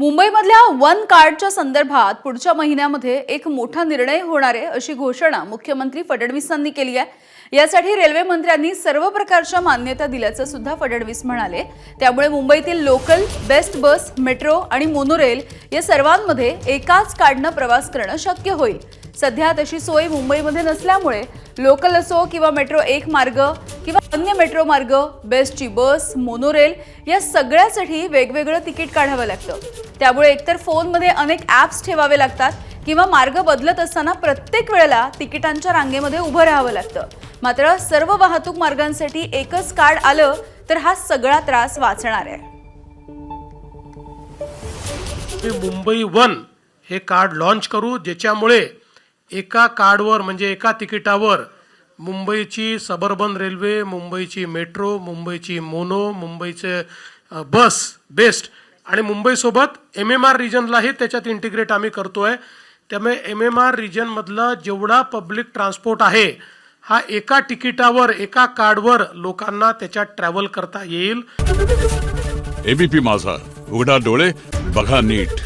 मुंबईमधल्या one कार्डच्या संदर्भात पुढच्या महिन्यामध्ये एक मोठा निर्णय होणार आहे अशी घोषणा मुख्यमंत्री फडणवीसांनी केली आहे। यासाठी रेल्वे मंत्र्यांनी सर्व प्रकारच्या मान्यता दिल्याचं सुद्धा फडणवीस म्हणाले। त्यामुळे मुंबईतील लोकल, बेस्ट बस, मेट्रो आणि मोनोरेल या सर्वांमध्ये एकाच कार्डनं प्रवास करणं शक्य होईल। सध्या तशी सोय मुंबईमध्ये नसल्यामुळे लोकल असो किंवा मेट्रो एक मार्ग किंवा अन्य मेट्रो मार्ग, बेस्टची बस, मोनोरेल या सगळ्यासाठी वेगवेगळं तिकीट काढावं लागतं। त्यामुळे एकतर फोनमध्ये अनेक ॲप्स ठेवावे लागतात किंवा मार्ग बदलत असताना प्रत्येक वेळेला तिकिटांच्या रांगेमध्ये उभं राहावं लागतं। मात्र सर्व वाहतूक मार्गांसाठी एकच कार्ड आलं तर हा सगळा त्रास वाचणार आहे। मुंबई वन हे कार्ड लॉन्च करू, ज्याच्यामुळे एका कार्डवर म्हणजे एका तिकिटावर मुंबईची सबअर्बन रेल्वे, मुंबईची मेट्रो, मुंबईची मोनो, मुंबईचे बस, बेस्ट आणि मुंबईसोबत MMR रिजनलाही त्याच्यात इंटिग्रेट आम्ही करतोय। त्यामुळे MMR रिजनमधला जेवढा पब्लिक ट्रान्सपोर्ट आहे हा एका तिकिटावर, एका कार्डवर लोकांना त्याच्यात ट्रॅव्हल करता येईल। ABP माझा, उघडा डोळे बघा नीट।